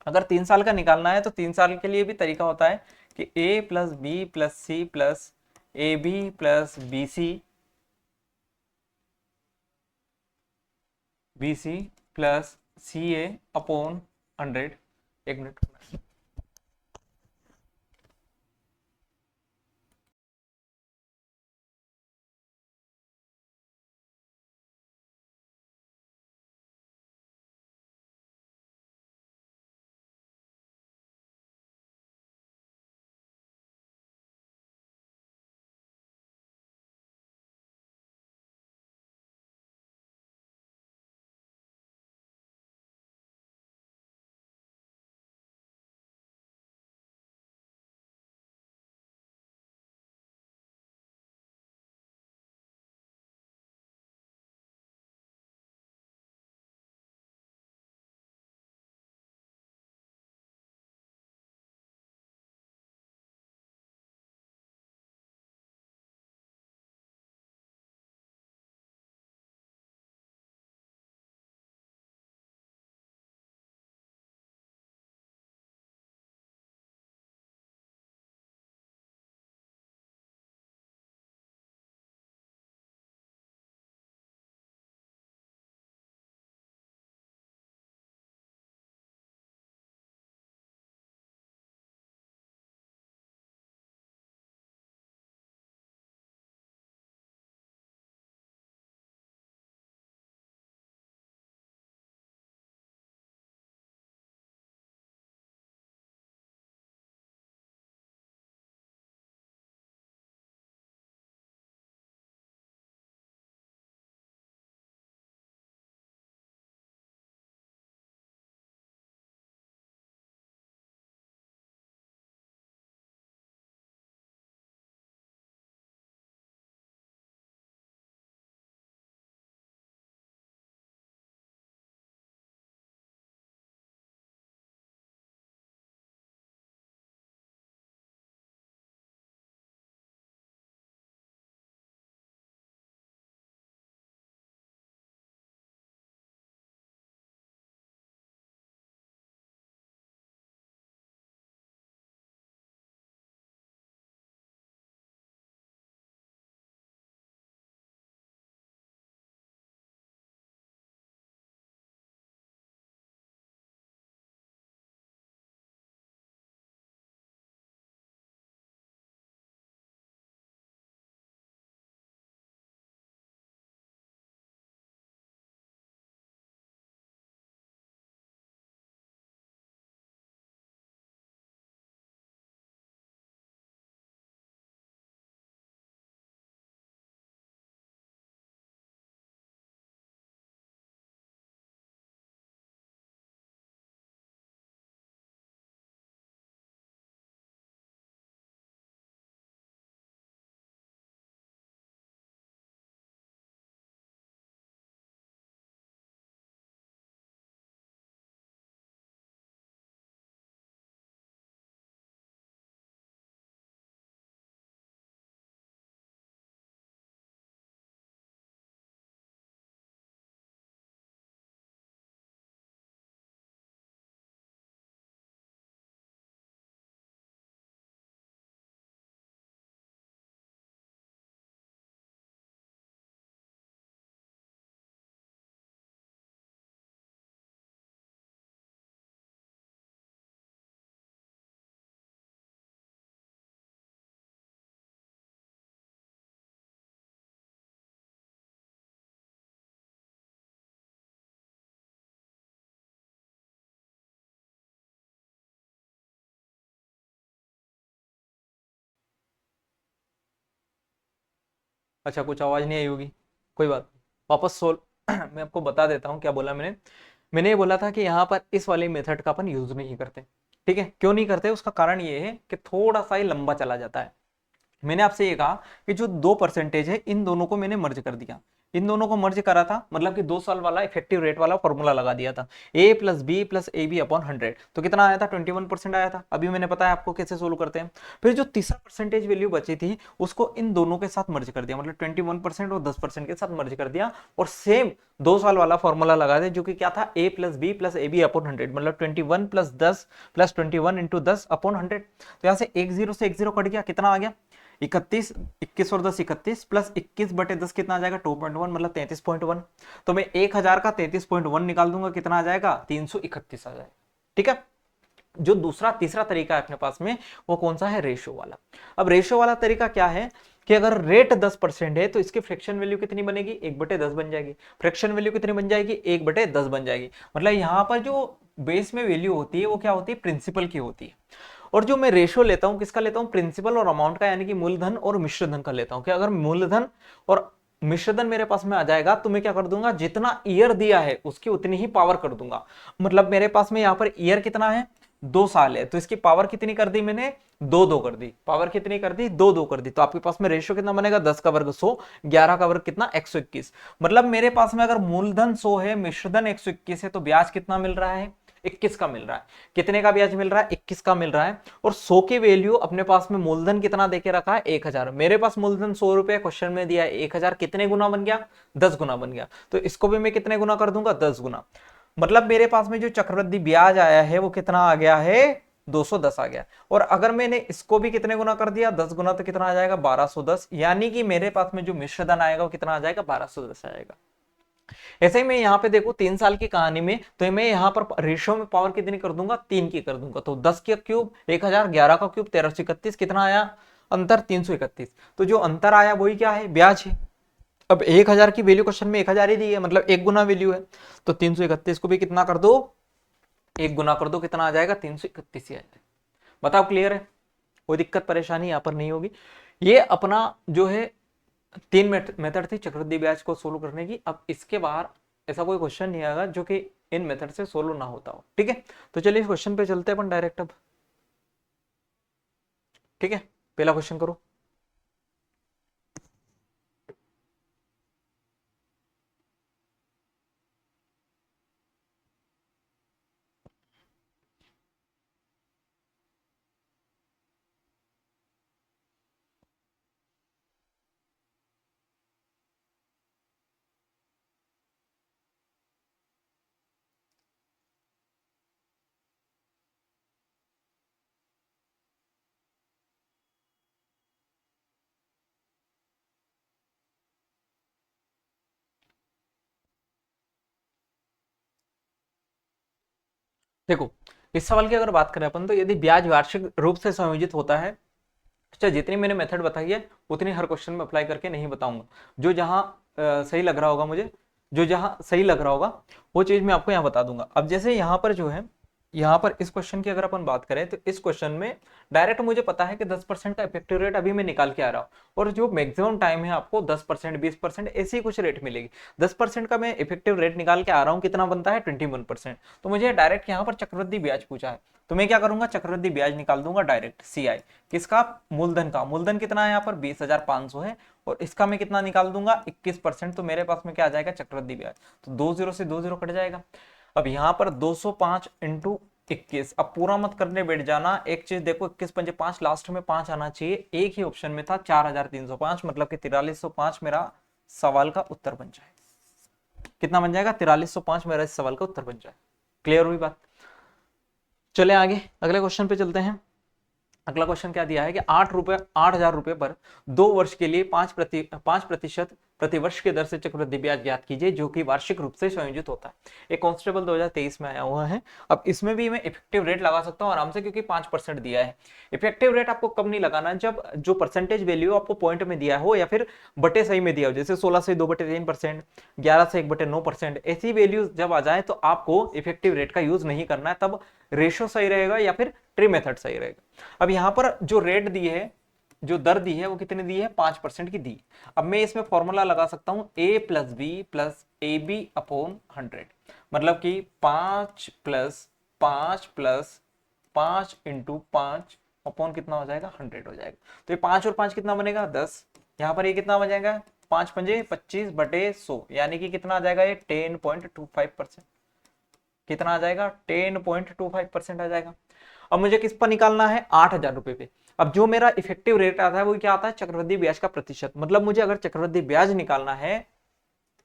अगर 3 साल का निकालना है तो 3 साल के लिए भी तरीका होता है कि A plus B plus C plus AB plus BC plus CA/100। एक मिनट। अच्छा, कुछ आवाज नहीं आई होगी, कोई बात नहीं। वापस सोल मैं आपको बता देता हूँ क्या बोला मैंने। मैंने ये बोला था कि यहाँ पर इस वाले मेथड का अपन यूज नहीं करते। ठीक है, क्यों नहीं करते, उसका कारण ये है कि थोड़ा सा ही लंबा चला जाता है। मैंने आपसे ये कहा कि जो 2% है इन दोनों को मैंने मर्ज कर दिया। इन दोनों को मर्ज करा था मतलब कि 2 साल वाला इफेक्टिव रेट वाला फॉर्मूला लगा दिया था, A plus B plus A B upon 100। तो कितना आया था, 21% आया था। अभी मैंने बताया आपको कैसे सोल्व करते हैं। फिर जो तीसरा परसेंटेज वैल्यू बची थी उसको इन दोनों के साथ मर्ज कर दिया, मतलब 21% और 10% के साथ मर्ज कर दिया, और सेम 2 साल वाला फॉर्मूला लगा दिया जो कि क्या था, A plus B A B upon 100, मतलब 21 प्लस 10 प्लस 21 इंटू 10 अपॉन 100। तो यहाँ से एक जीरो से एक जीरो कट गया, कितना आ गया 31, 21 और 10 31, प्लस 21/10 कितना आ जाएगा 2.1, मतलब 33.1। तो मैं 1000 का 33.1 निकाल दूंगा, कितना आ जाएगा 331 आ जाएगा। ठीक है, जो दूसरा तीसरा तरीका है अपने पास में वो कौन सा है, रेशो वाला। अब रेशो वाला तरीका क्या है कि अगर रेट 10% है तो इसकी फ्रैक्शन वैल्यू कितनी बनेगी, 1/10 बन जाएगी। फ्रैक्शन वैल्यू कितनी बन जाएगी, 1/10 बन जाएगी। मतलब यहां पर जो बेस में वैल्यू होती है वो क्या होती है, प्रिंसिपल की होती है। और जो मैं रेशो लेता हूं किसका लेता हूं, प्रिंसिपल और अमाउंट का, यानी कि मूलधन और मिश्रधन का लेता हूं। कि अगर मूलधन और मिश्रधन मेरे पास में आ जाएगा तो मैं क्या कर दूंगा, जितना ईयर दिया है उसकी उतनी ही पावर कर दूंगा। मतलब मेरे पास में यहाँ पर ईयर कितना है, 2 साल है, तो इसकी पावर कितनी कर दी मैंने, दो दो कर दी। पावर कितनी कर दी, दो दो कर दी। तो आपके पास में रेशियो कितना बनेगा, 10 का वर्ग 100, 11 का वर्ग कितना 121। मतलब मेरे पास में अगर मूलधन 100 है, मिश्रधन 121 है, तो ब्याज कितना मिल रहा है, 21 का मिल रहा है। कितने का ब्याज मिल रहा है, 21 का मिल रहा है। और 100 की वैल्यू अपने पास में मूलधन कितना देके रखा है, 1000। मेरे पास मूलधन 100 रुपए, क्वेश्चन में दिया है 1000, कितने गुना बन गया, 10 गुना बन गया। तो इसको भी मैं कितने गुना कर दूंगा, 10 गुना। मतलब मेरे पास में जो चक्रवृद्धि ब्याज आया है वो कितना आ गया है, 210 आ गया। और अगर मैंने इसको भी कितने गुना कर दिया, 10 गुना, तो कितना आ जाएगा 1210। यानी कि मेरे पास में जो मिश्रधन आएगा वो कितना आ जाएगा, 1210 आएगा। ऐसे ही मैं यहाँ पे देखो 3 साल की कहानी में, तो मैं यहाँ पर रेशियो में पावर कितनी कर दूंगा, 3 की कर दूंगा। तो 10 का क्यूब 1000, 11 का क्यूब 1331, कितना आया अंतर, 331। तो जो अंतर आया वही क्या है, ब्याज है। अब 1000 की वैल्यू क्वेश्चन में 1000 ही दी है, मतलब एक गुना वैल्यू है। तो 331 को भी कितना कर दो, एक गुना कर दो, कितना आ जाएगा 331 ही आ जाएगा। बताओ, क्लियर है, कोई दिक्कत परेशानी यहाँ पर नहीं होगी। ये अपना जो है 3 मेथड थी चक्रवृद्धि ब्याज को सोल्व करने की। अब इसके बाहर ऐसा कोई क्वेश्चन नहीं आएगा जो कि इन मेथड से सोल्व ना होता हो। ठीक है, तो चलिए इस क्वेश्चन पे चलते हैं अपन डायरेक्ट अब। ठीक है, पहला क्वेश्चन करो। देखो, इस सवाल की अगर बात करें अपन, तो यदि ब्याज वार्षिक रूप से संयोजित होता है, अच्छा जितनी मैंने मेथड बताई है उतनी हर क्वेश्चन में अप्लाई करके नहीं बताऊंगा। जो जहां सही लग रहा होगा मुझे, जो जहां सही लग रहा होगा वो चीज मैं आपको यहाँ बता दूंगा। अब जैसे यहाँ पर जो है, यहाँ पर इस क्वेश्चन की अगर अपन बात करें तो इस क्वेश्चन में डायरेक्ट मुझे पता है कि 10% का इफेक्टिव रेट अभी मैं निकाल के आ रहा हूँ, और जो मैक्सिमम टाइम है आपको 10% 20% ऐसी कुछ रेट मिलेगी। 10% का मैं इफेक्टिव रेट निकाल के आ रहा हूँ, कितना बनता है 21%। तो मुझे डायरेक्ट यहाँ पर चक्रवृद्धि ब्याज पूछा है, तो मैं क्या करूंगा, चक्रवृद्धि ब्याज निकाल दूंगा डायरेक्ट, CI किसका, मूलधन का। मूलधन कितना है यहाँ पर 20,500 है, और इसका मैं कितना निकाल दूंगा 21%। तो मेरे पास में क्या आ जाएगा, चक्रवृद्धि ब्याज। तो 20 से 20 कट जाएगा। अब यहाँ पर 205 इंटू 21, अब पूरा मत करने बैठ जाना। एक चीज देखो, 21 पंजे 5, लास्ट में 5 आना चाहिए। एक ही ऑप्शन में था 4305, मतलब कि 4305 मेरा सवाल का उत्तर बन जाए। कितना बन जाएगा, 4305 मेरा इस सवाल का उत्तर बन जाए। क्लियर हुई बात। चले आगे अगले क्वेश्चन पे चलते हैं। अगला क्वेश्चन क्या दिया है कि 8,000 रुपए पर 2 वर्ष के लिए 5% प्रतिवर्ष के दर से चक्रवृद्धि ब्याज ज्ञात कीजिए जो कि वार्षिक रूप से संयोजित होता है। एक कांस्टेबल 2023 में आया हुआ है। अब इसमें भी मैं इफेक्टिव रेट लगा सकता हूँ आराम से, क्योंकि 5% दिया है। इफेक्टिव रेट आपको कब नहीं लगाना, जब जो परसेंटेज वैल्यू आपको पॉइंट में दिया हो या फिर बटे सही में दिया हो, जैसे 16 से 2/3%, 11 से 1/9%, ऐसी वैल्यू जब आ जाए तो आपको इफेक्टिव रेट का यूज नहीं करना है। तब रेशो सही रहेगा या फिर ट्री मेथड सही रहेगा। अब यहाँ पर जो रेट दिए है जो दर दी है वो कितनी दी है, 5% की दी। अब मैं इसमें फॉर्मूला लगा सकता हूं a plus B plus A B upon 100, मतलब कि 5 इंटू 5 अपॉन कितना हो जाएगा, 100 हो जाएगा। तो ये 5 और 5 कितना बनेगा, 10। यहाँ पर ये कितना बन जाएगा, 5 पंजे 25/100, यानी कि कितना आ जाएगा ये 10.25%। कितना आ जाएगा, 10.25% आ जाएगा। अब मुझे किस पर निकालना है, 8,000 रुपए पे। अब जो मेरा इफेक्टिव रेट आता है वो क्या आता है, चक्रवृद्धि ब्याज का प्रतिशत। मतलब मुझे अगर चक्रवृद्धि ब्याज निकालना है,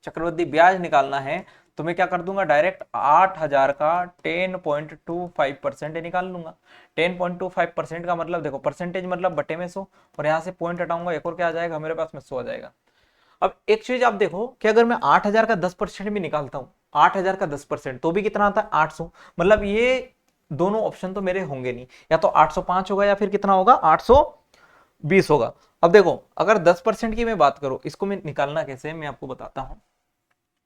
चक्रवृद्धि ब्याज निकालना है तो मैं क्या कर दूंगा, डायरेक्ट 8,000 का 10.25% निकाल लूंगा। 10.25% का मतलब देखो, परसेंटेज मतलब बटे में 100, और यहाँ से पॉइंट हटाऊंगा, एक और क्या आ जाएगा मेरे पास में, 100 आ जाएगा। अब एक चीज आप देखो कि अगर मैं 8,000 का 10% भी निकालता हूं, 8,000 का 10% तो भी कितना आता है, 800। मतलब ये दोनों ऑप्शन तो मेरे होंगे नहीं, या तो 805 होगा या फिर कितना होगा, 820 होगा। अब देखो अगर 10% की मैं बात करूं, इसको मैं निकालना कैसे मैं आपको बताता हूं।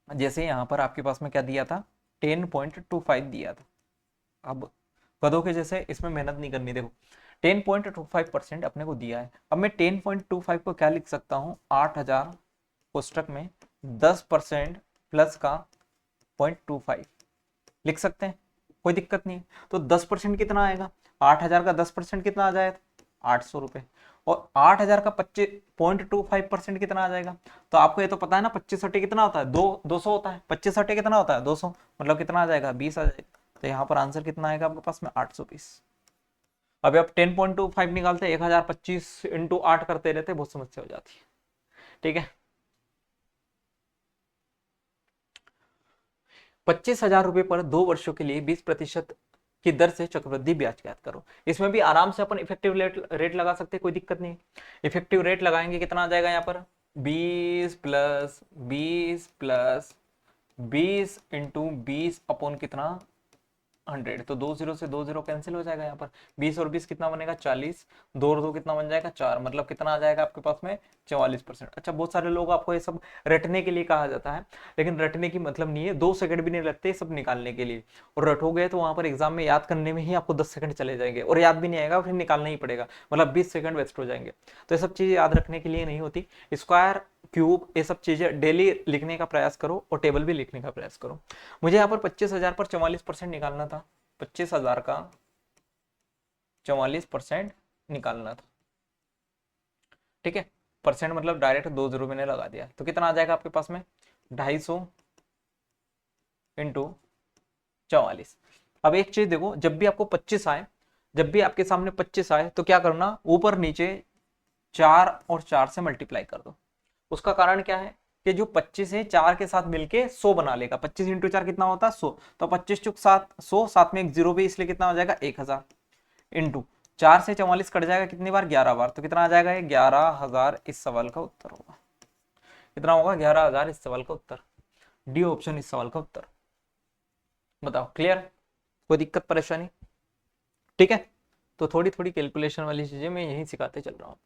जैसे यहां पर आपके पास में क्या दिया था, 10.25 दिया था। अब गधों के जैसे इसमें मेहनत नहीं करनी, देखो 10.25% अपने को दिया है। अब मैं 10.25 को क्या लिख सकता हूं, 8,000 कोष्टक में 10% प्लस का 0.25 लिख सकते हैं, कोई दिक्कत नहीं है। तो 10% कितना आएगा, 8,000 का 10% कितना आ जाएगा, 800 रुपए। और 8,000 का 25.25% कितना आ जाएगा, तो आपको ये तो पता है ना, 25 कितना होता है, 200 होता है, 25 कितना होता है, 200, मतलब कितना आ जाएगा, 20 आ जाएगा। तो यहाँ पर आंसर कितना आएगा आपके पास में, 820। अभी आप 10.25 निकालते हैं, 1025 इंटू 8 करते रहते, बहुत समस्या हो जाती है। ठीक है, 25,000 रुपए पर 2 वर्षों के लिए 20% की दर से चक्रवृद्धि ब्याज ज्ञात करो। इसमें भी आराम से अपन इफेक्टिव रेट लगा सकते हैं, कोई दिक्कत नहीं। इफेक्टिव रेट लगाएंगे, कितना आ जाएगा यहाँ पर, 20 इंटू 20 अपॉन कितना, 100। तो 2 0 से 2 0 कैंसिल हो जाएगा यहाँ पर, 20 और 20 कितना बनेगा, 40, 2 और 2 कितना बन जाएगा, 4, मतलब कितना आ जाएगा आपके पास में, 44%। अच्छा, बहुत सारे लोग आपको ये सब रटने के लिए कहा जाता है, लेकिन रटने की मतलब नहीं है, 2 सेकंड भी नहीं लगते सब निकालने के लिए। और रटोगे तो वहां पर एग्जाम में याद करने में ही आपको 10 सेकंड चले जाएंगे, और याद भी नहीं आएगा, फिर निकालना ही पड़ेगा, मतलब 20 सेकंड वेस्ट हो जाएंगे। तो ये सब चीजें याद रखने के लिए नहीं होती। स्क्वायर, क्यूब, ये सब चीजें डेली लिखने का प्रयास करो, और टेबल भी लिखने का प्रयास करो। मुझे यहाँ पर 25,000 पर 44% निकालना था, 25,000 का 44% निकालना था। ठीक है, परसेंट मतलब डायरेक्ट 2 0 मैंने लगा दिया, तो कितना आ जाएगा आपके पास में, 250 इंटू 44। अब एक चीज देखो, जब भी आपको 25 आए, जब भी आपके सामने 25 आए तो क्या करना, ऊपर नीचे 4 और 4 से मल्टीप्लाई कर दो। उसका कारण क्या है कि जो 25 है 4 के साथ मिलके 100 बना लेगा। 25 इंटू 4 कितना होता है, 100। तो 25 चुक 7, 100, साथ में एक जीरो भी, इसलिए कितना हो जाएगा, 1000 इंटू 4 से 44 कट जाएगा कितनी बार, 11 बार। तो कितना आ जाएगा, ये 11,000 इस सवाल का उत्तर होगा। कितना होगा, 11,000 इस सवाल का उत्तर। डी ऑप्शन इस सवाल का उत्तर। बताओ, क्लियर, कोई दिक्कत परेशानी? ठीक है, तो थोड़ी थोड़ी कैलकुलेशन वाली चीजें मैं यही सिखाते चल रहा हूँ।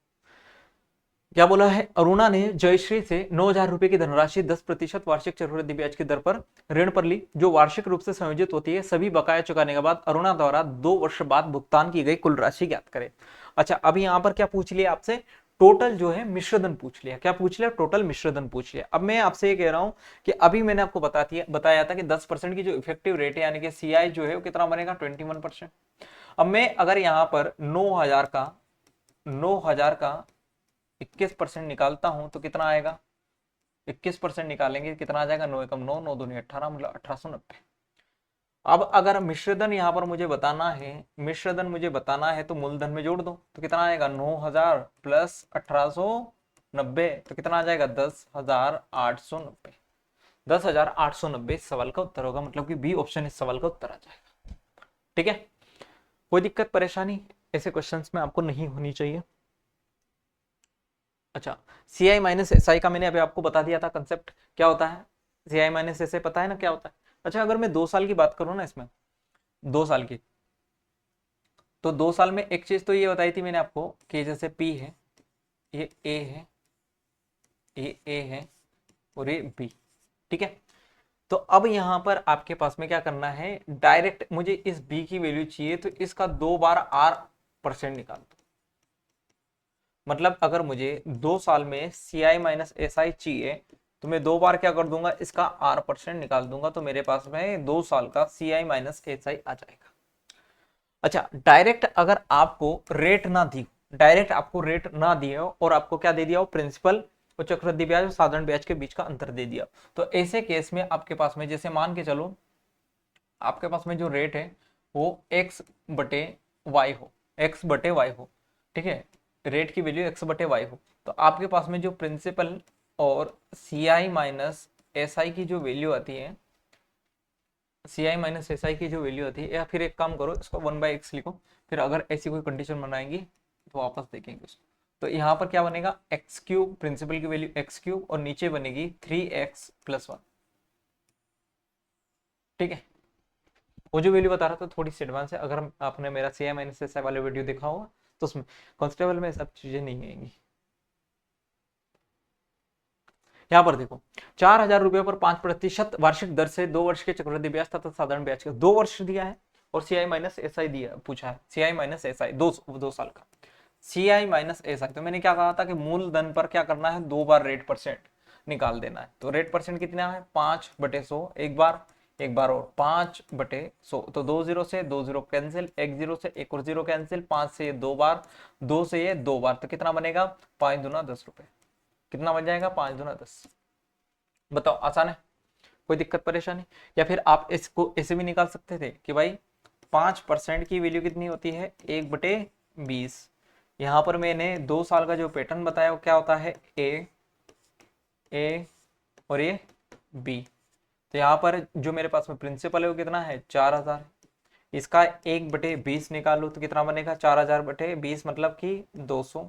क्या बोला है, अरुणा ने जयश्री से 9,000 रुपए की धनराशि 10% वार्षिक चक्रवृद्धि ब्याज की दर पर ऋण पर ली, जो वार्षिक रूप से संयोजित होती है। सभी बकाया चुकाने के बाद अरुणा द्वारा 2 वर्ष बाद भुगतान की गई कुल राशि ज्ञात करें। अच्छा, अभी यहाँ पर क्या पूछ लिया आपसे, टोटल जो है मिश्रधन पूछ लिया। क्या पूछ लिया, टोटल मिश्रधन पूछ लिया। अब मैं आपसे ये कह रहा हूं कि अभी मैंने आपको बताया था कि 10% की जो इफेक्टिव रेट है, यानी कि सीआई जो है वो कितना बनेगा, 21%। अब मैं अगर यहाँ पर 9,000 का 21% निकालता हूं तो कितना आएगा, 21% निकालेंगे कितना आ जाएगा, 9 एकम 9, 9 दूनी 18, मतलब 1890। अब अगर मिश्रधन यहाँ पर मुझे बताना है, मिश्रधन मुझे बताना है तो मूलधन में जोड़ दो, तो कितना आएगा, 9,000 प्लस 1890, तो कितना आ जाएगा, 10,890। 10,890 इस सवाल का उत्तर होगा, मतलब कि बी ऑप्शन इस सवाल का उत्तर आ जाएगा। ठीक है, कोई दिक्कत परेशानी ऐसे क्वेश्चंस में आपको नहीं होनी चाहिए। अच्छा, सी आई माइनस एस आई का मैंने अभी आपको बता दिया था कंसेप्ट क्या होता है, सी आई माइनस एस आई पता है ना क्या होता है। अच्छा, अगर मैं 2 साल की बात करूँ ना, इसमें 2 साल की, तो 2 साल में एक चीज तो ये बताई थी मैंने आपको कि जैसे पी है, ये ए है, ये ए है, और ये बी। ठीक है, तो अब यहां पर आपके पास में क्या करना है, डायरेक्ट मुझे इस बी की वैल्यू चाहिए, तो इसका 2 बार आर परसेंट निकाल दो। मतलब अगर मुझे 2 साल में CI माइनस SI चाहिए तो मैं 2 बार क्या कर दूंगा, इसका R% निकाल दूंगा, तो मेरे पास में 2 साल का CI माइनस SI आ जाएगा। अच्छा, डायरेक्ट अगर आपको रेट ना दी, डायरेक्ट आपको रेट ना दिए हो और आपको क्या दे दिया हो, प्रिंसिपल और चक्रवृद्धि ब्याज और साधारण ब्याज के बीच का अंतर दे दिया, तो ऐसे केस में आपके पास में, जैसे मान के चलो आपके पास में जो रेट है वो x/y हो, x/y हो, ठीक है, रेट की वैल्यू x/y हो, तो आपके पास में जो प्रिंसिपल और CI माइनस SI की जो वैल्यू आती है, CI माइनस SI की जो वैल्यू आती है, या फिर एक काम करो इसको 1/x लिखो, फिर अगर ऐसी कोई कंडीशन बनाएंगी तो वापस देखेंगे उसको। तो यहाँ पर क्या बनेगा, x3, प्रिंसिपल की वैल्यू x3 और नीचे बनेगी 3x+1, ठीक है। वो जो वैल्यू बता रहा था थोड़ी सी एडवांस है, अगर आपने मेरा CI माइनस SI वाले वीडियो देखा होगा तो उसमें कॉन्स्टेबल में सब चीजें नहीं आएंगी। यहाँ पर देखो, 4,000 रुपये पर 5% वार्षिक दर से 2 वर्ष के चक्रवृद्धि ब्याज तथा साधारण ब्याज का 2 वर्ष दिया है, और CI माइनस SI दिया पूछा है, CI माइनस SI 2 साल का CI माइनस SI। तो मैंने क्या कहा था कि मूलधन पर क्या करना है, 2 बार रेट परसेंट निकाल देना है। तो रेट परसेंट कितना है, 5/100, एक बार और 5/100, तो 2 जीरो से 2 जीरो कैंसिल, 1 जीरो से एक और जीरो कैंसिल, 5 से ये 2 बार, 2 से ये 2 बार, तो कितना बनेगा, 5×10 रुपए। कितना बन जाएगा, 5×10। बताओ, आसान है, कोई दिक्कत परेशानी? या फिर आप इसको ऐसे भी निकाल सकते थे कि भाई 5% की वैल्यू कितनी होती है, 1/20। यहाँ पर मैंने 2 साल का जो पैटर्न बताया वो क्या होता है, ए और ये बी। तो यहाँ पर जो मेरे पास में प्रिंसिपल है वो कितना है, 4,000। इसका 1/20 निकालो तो कितना बनेगा, 4,000/20 मतलब कि 200।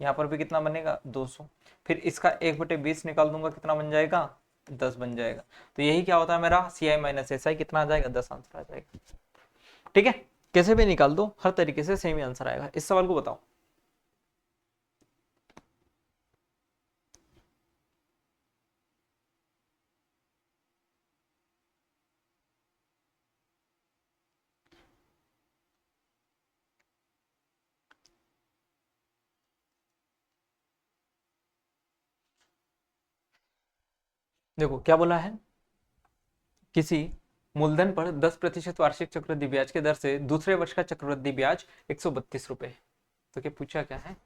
यहाँ पर भी कितना बनेगा, 200। फिर इसका 1/20 निकाल दूंगा, कितना बन जाएगा, 10 बन जाएगा। तो यही क्या होता है मेरा, CI माइनस SI कितना आ जाएगा, 10 आंसर आ जाएगा। ठीक है, कैसे भी निकाल दो, हर तरीके से सेम ही आंसर आएगा। इस सवाल को बताओ। देखो क्या बोला है, किसी मूलधन पर 10% वार्षिक चक्रवृद्धि ब्याज के दर से दूसरे वर्ष का चक्रवृद्धि ब्याज 132 रुपए। तो क्या पूछा क्या है,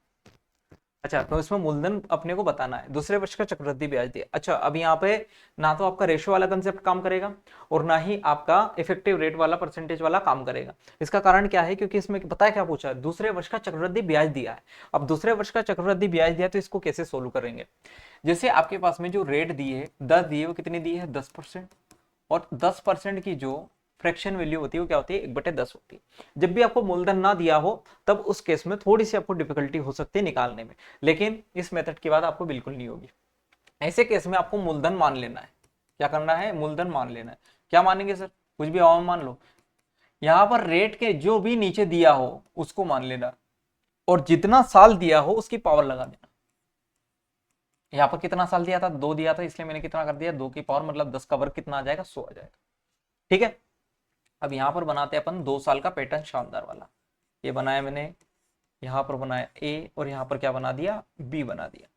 अच्छा, तो इसमें मूलधन अपने को बताना है, दूसरे वर्ष का चक्रवृद्धि ब्याज दिया। अच्छा, अब यहाँ पे ना तो आपका रेशो वाला कंसेप्ट काम करेगा और ना ही आपका इफेक्टिव रेट वाला, परसेंटेज वाला काम करेगा। इसका कारण क्या है, क्योंकि इसमें पता है क्या पूछा है, दूसरे वर्ष का चक्रवृद्धि ब्याज दिया है। अब दूसरे वर्ष का चक्रवृद्धि ब्याज दिया तो इसको कैसे सोल्व करेंगे, जैसे आपके पास में जो रेट दिए 10 दिए, वो कितनी दी है, 10%। और 10% की जो फ्रैक्शन वैल्यू होती है वो क्या होती है, 1/10 होती है। जब भी आपको मूलधन ना दिया हो तब उस केस में थोड़ी सी आपको डिफिकल्टी हो सकती है निकालने में, लेकिन इस मेथड की बात आपको बिल्कुल नहीं होगी। ऐसे केस में आपको मूलधन मान लेना है। क्या करना है, मूलधन मान लेना है। क्या मानेंगे सर, कुछ भी और मान लो, यहां पर रेट के जो भी नीचे दिया हो उसको मान लेना, और जितना साल दिया हो उसकी पावर लगा देना। यहाँ पर कितना साल दिया था, 2 दिया था, इसलिए मैंने कितना कर दिया, 2 की पावर, मतलब 10 का वर्ग कितना आ जाएगा, 100 आ जाएगा। ठीक है, अब यहां पर बनाते हैं अपन 2 साल का पैटर्न शानदार वाला। ये बनाया मैंने, यहां पर बनाया ए, और यहां पर क्या बना दिया, बी बना दिया।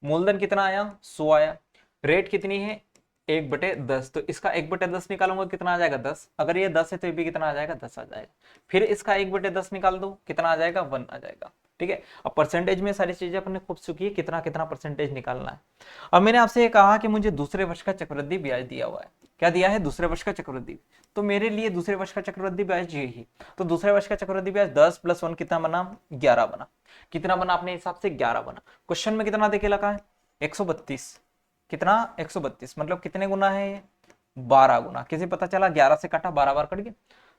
मूलधन कितना आया, 100 आया। रेट कितनी है, 1/10, तो इसका 1/10 निकालूंगा, कितना आ जाएगा, 10। अगर ये 10 है तो ये भी कितना आ जाएगा, 10 आ जाएगा। फिर इसका 1/10 निकाल दो, कितना आ जाएगा, 1 आ जाएगा। ठीक है, अब परसेंटेज में सारी चीजें अपने खूब सीखी है, कितना कितना परसेंटेज निकालना है। अब मैंने आपसे ये कहा कि मुझे दूसरे वर्ष का चक्रवृद्धि ब्याज दिया हुआ है। क्या दिया है, दूसरे वर्ष का चक्रवृद्धि। तो मेरे लिए दूसरे वर्ष का चक्रवृद्धि ब्याज ये ही, तो दूसरे वर्ष का चक्रवृद्धि ब्याज 10+1 कितना बना, 11 बना। कितना बना अपने हिसाब से, 11 बना। क्वेश्चन में कितना देके लगा है, 132। कितना, 132, मतलब कितने गुना है ये, 12 गुना। किसी पता चला, 11 से काटा, 12 बार कट गया,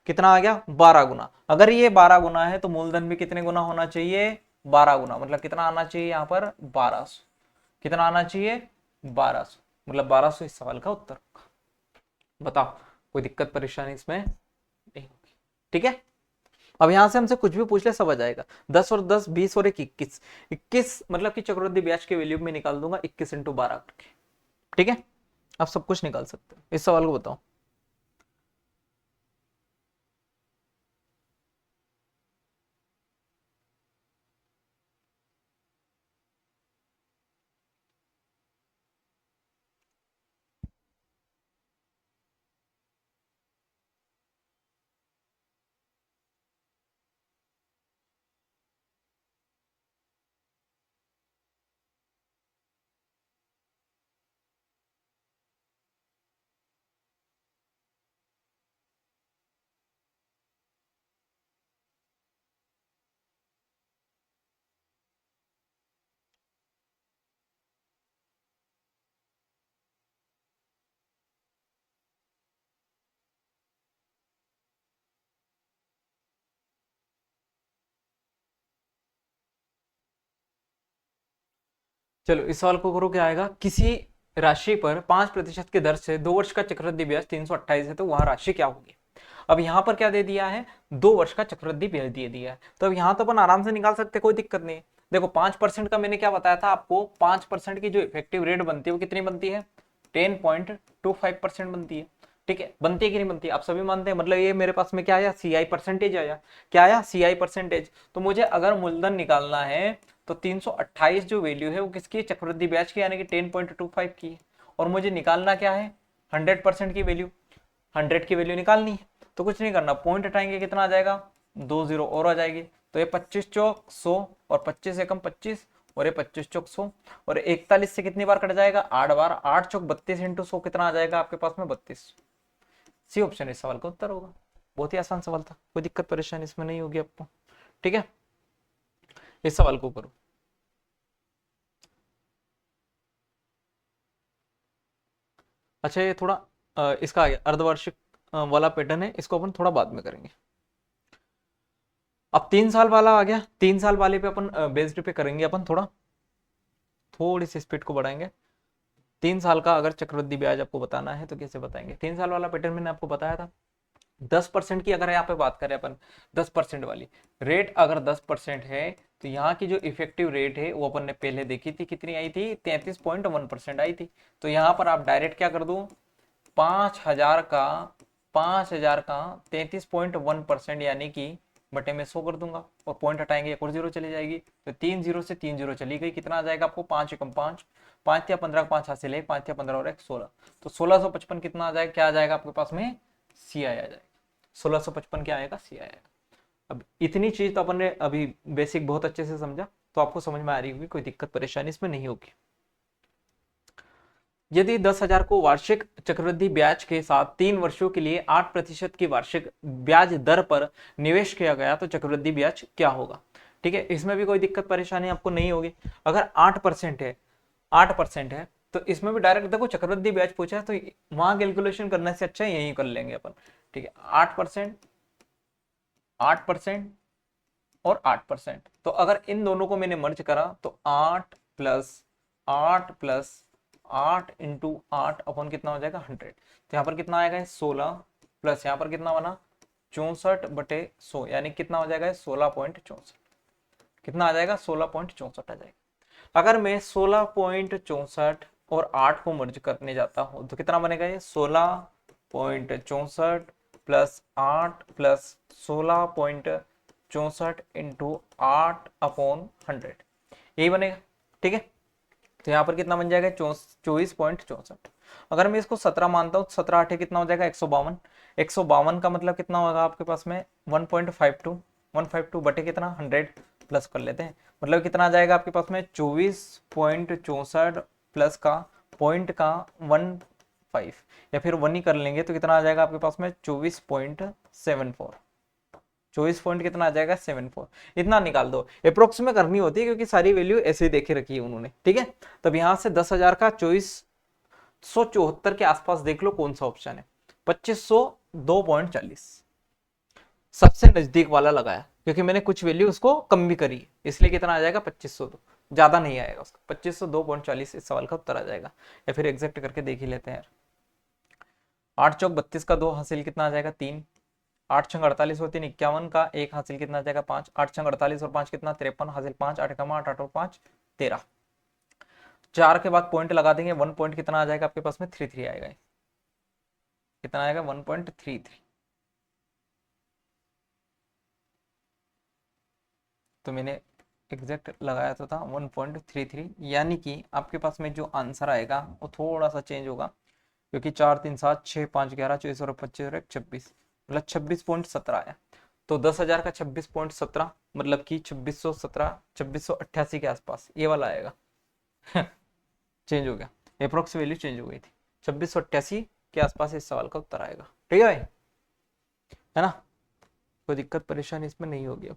कितना आ गया, 12 गुना। अगर ये 12 गुना है तो मूलधन भी कितने गुना होना चाहिए, 12 गुना। मतलब कितना आना चाहिए यहाँ पर, 1200। कितना आना चाहिए, 1200, मतलब 1200 इस सवाल का उत्तर। बताओ, कोई दिक्कत परेशानी इसमें नहीं होगी। ठीक है, अब यहां से हमसे कुछ भी पूछ ले सब आ जाएगा। 10 और 10, 20 और 21, 21 मतलब कि चक्रवृद्धि ब्याज के वैल्यू में निकाल दूंगा, 21 × 12 करके। ठीक है, आप सब कुछ निकाल सकते हो। इस सवाल को बताओ। चलो इस सवाल को करो, क्या आएगा, किसी राशि पर 5% की दर से 2 वर्ष का चक्रवृद्धि ब्याज 328 है, तो वहां राशि क्या होगी। अब यहाँ पर क्या दे दिया है, 2 वर्ष का चक्रवृद्धि ब्याज दे दिया है, तो अब यहाँ तो अपन आराम से निकाल सकते, कोई दिक्कत नहीं है। देखो 5% का मैंने क्या बताया था आपको, 5% की जो इफेक्टिव रेट बनती है वो कितनी बनती है, 10.25% बनती है। ठीक है, बनती है कि नहीं बनती, आप सभी मानते हैं। मतलब ये मेरे पास में क्या आया, सीआई परसेंटेज आया, क्या आया, सीआई परसेंटेज। तो मुझे अगर मूलधन निकालना है तो 328 जो वैल्यू है वो किसकी है, चक्रवृद्धि ब्याज की, यानी कि 10.25 की है। और मुझे निकालना क्या है, 100% की वैल्यू, 100 की वैल्यू निकालनी है। तो कुछ नहीं करना, पॉइंट हटाएंगे, कितना आ जाएगा, 2 जीरो और आ जाएगी। तो ये 25 चौक 100 और 25 एकम 25 और ये 25 चौक 100 और 41 से कितनी बार कट जाएगा, 8 बार, 8 चौक 32 इंटू 100 कितना आ जाएगा आपके पास में, 32। सी ऑप्शन इस सवाल का उत्तर होगा। बहुत ही आसान सवाल था, कोई दिक्कत परेशानी इसमें नहीं होगी आपको। ठीक है, इस सवाल को करो। अच्छा ये थोड़ा इसका आ गया, अर्धवार्षिक वाला पैटर्न है, इसको अपन थोड़ा बाद में करेंगे। अब 3 साल वाला आ गया, 3 साल वाले पे अपन बेस्ड पे करेंगे अपन, थोड़ी सी स्पीड को बढ़ाएंगे। 3 साल का अगर चक्रवृद्धि ब्याज आपको बताना है तो कैसे बताएंगे। 3 साल वाला पैटर्न मैंने आपको बताया था, 10% की अगर यहाँ पे बात करें अपन, 10% वाली रेट अगर 10% है, तो यहाँ की जो इफेक्टिव रेट है वो अपन ने पहले देखी थी, कितनी आई थी, 33.1% आई थी। तो यहाँ पर आप डायरेक्ट क्या कर दो, 5,000 का 5,000 का 33.1% यानी कि बटे में 100 कर दूंगा, और पॉइंट हटाएंगे एक और जीरो चली जाएगी, तो 3 जीरो से 3 जीरो चली गई, कितना आ जाएगा आपको, 5 एकम 5, 5 या 15 5 हासिल है, 5 या 15 और 1 16, तो 1655 कितना आ जाएगा, क्या आ जाएगा आपके पास में, सी आ जाएगा। 1655 क्या आएगा, सी आएगा। अब इतनी चीज तो अपन ने अभी बेसिक बहुत अच्छे से समझा, तो आपको समझ में आ रही होगी, कोई दिक्कत परेशानी इसमें नहीं होगी। यदि 10,000 को वार्षिक चक्रवृद्धि ब्याज के साथ 3 वर्षों के लिए 8% की वार्षिक ब्याज दर पर निवेश किया गया तो चक्रवृद्धि ब्याज क्या होगा। ठीक है, इसमें भी कोई दिक्कत परेशानी आपको नहीं होगी। अगर 8% है, 8% है, तो इसमें भी डायरेक्ट देखो चक्रवृद्धि ब्याज पूछा है, तो वहां कैलकुलेशन करने से अच्छा यही कर लेंगे अपन। ठीक है, 8%, 8% और 8%, तो अगर इन दोनों को मैंने मर्ज करा तो 8 + 8 + 8 इंटू 8 अपन कितना हो जाएगा, 100। तो यहाँ पर कितना आएगा, 16 प्लस यहाँ पर कितना बना, 64/100, यानी कितना हो जाएगा, 16.64। कितना आ जाएगा, 16.64 आ जाएगा। अगर मैं 16.64 और 8 को मर्ज करने जाता हूँ तो कितना बनेगा, ये 16.64 + 8 + 16.64 इंटू 8/100, यही बनेगा। ठीक है, तो यहाँ पर कितना बन जाएगा, 24.64। अगर मैं इसको 17 मानता हूँ, 17 8 कितना हो जाएगा, 152। 152 का मतलब कितना होगा आपके पास में, 1.52, 152 बटे कितना, 100 प्लस कर लेते हैं, मतलब कितना आ जाएगा आपके पास में, 24.64 प्लस का पॉइंट का 15, या फिर 1 ही कर लेंगे तो कितना आ जाएगा आपके पास में, 24.74। 24 पॉइंट कितना आ जाएगा, 74। इतना निकाल दो, अप्रोक्स में करनी होती है क्योंकि सारी वैल्यू ऐसे ही देखे रखी है उन्होंने। ठीक है, तब यहां से 10,000 का 2474 के आसपास देख लो कौन सा ऑप्शन है, 2502.40 सबसे नजदीक वाला लगाया, क्योंकि मैंने कुछ वैल्यू उसको कम भी करी, इसलिए कितना आ जाएगा, 2502, ज्यादा नहीं आएगा उसका, 2502.40 इस सवाल का उत्तर आ जाएगा। या फिर एग्जैक्ट करके देख ही लेते हैं यार। 8 चौक 32 का 2 हासिल कितना आ जाएगा, 3। 8 छंग 48 और 3 51 का 1 हासिल कितना आ जाएगा, 5। 8 छंग 48 और 5 कितना, 53 हासिल 5, 8 कमा 8 8 और 5 13। 4 के बाद पॉइंट लगा देंगे, 1 पॉइंट कितना आ जाएगा आपके पास में, 33 आएगा। कितना आएगा, 1.33। तो मैंने एग्जैक्ट लगाया तो था 1.33, यानी कि आपके पास में जो आंसर आएगा वो थोड़ा सा चेंज होगा, क्योंकि 4 3 7 6 5 11 24 और 25 और 1 26, मतलब 26.17 आया। तो 10,000 का 26.17 मतलब कि 2617 2688 के आसपास ये वाला आएगा। चेंज हो गया, अप्रोक्स वैल्यू चेंज हो गई थी, 2688 के आसपास इस सवाल का उत्तर आएगा। ठीक है भाई, है ना, कोई दिक्कत परेशानी इसमें नहीं होगी अब।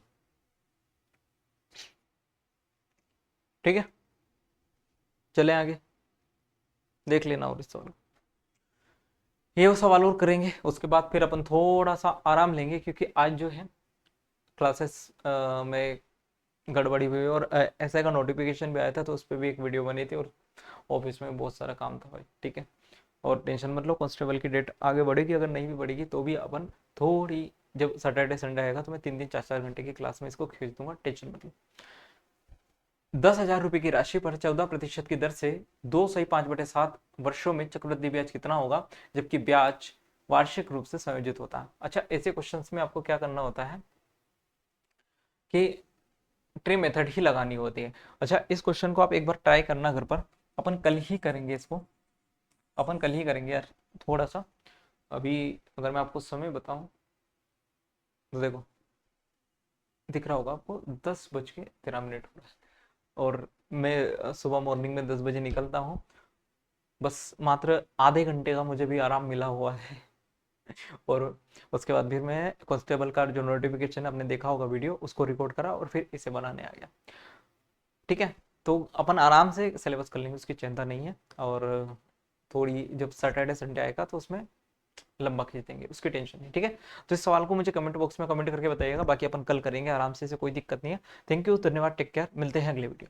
ठीक है, चले आगे, देख लेना और इस सवाल, ये वो सवाल और करेंगे, उसके बाद फिर अपन थोड़ा सा आराम लेंगे, क्योंकि आज जो है क्लासेस में गड़बड़ी हुई और ऐसा का नोटिफिकेशन भी आया था, तो उस पर भी एक वीडियो बनी थी, और ऑफिस में बहुत सारा काम था भाई, ठीक है। और टेंशन मत लो, कांस्टेबल की डेट आगे बढ़ेगी, अगर नहीं भी बढ़ेगी तो भी अपन थोड़ी, जब सैटरडे संडे आएगा तो मैं 3-3 4-4 घंटे की क्लास में इसको खींच दूंगा, टेंशन मत लो। 10,000 रुपए की राशि पर 14% की दर से 2 सही 5/7 वर्षों में चक्रवृद्धि ब्याज कितना होगा, जबकि ब्याज वार्षिक रूप से संयोजित होता है। अच्छा, ऐसे क्वेश्चंस में आपको क्या करना होता है कि ट्री मेथड ही लगानी होती है। अच्छा, इस क्वेश्चन को आप एक बार ट्राई करना घर पर, अपन कल ही करेंगे इसको, अपन कल ही करेंगे यार, थोड़ा सा। अभी अगर मैं आपको समय बताऊं तो देखो, दिख रहा होगा आपको 10:13 हो रहा है, और मैं सुबह मॉर्निंग में 10 बजे निकलता हूँ। बस मात्र आधे घंटे का मुझे भी आराम मिला हुआ है। और उसके बाद फिर मैं कांस्टेबल का जो नोटिफिकेशन आपने देखा होगा वीडियो, उसको रिकॉर्ड करा और फिर इसे बनाने आ गया, ठीक है। तो अपन आराम से सिलेबस कर लेंगे, उसकी चिंता नहीं है। और थोड़ी जब सैटरडे संडे आएगा तो उसमें लंबा खींच देंगे, उसकी टेंशन नहीं, ठीक है। तो इस सवाल को मुझे कमेंट बॉक्स में कमेंट करके बताइएगा, बाकी अपन कल करेंगे आराम से, इसे कोई दिक्कत नहीं है। थैंक यू, धन्यवाद, टेक केयर, मिलते हैं अगले वीडियो।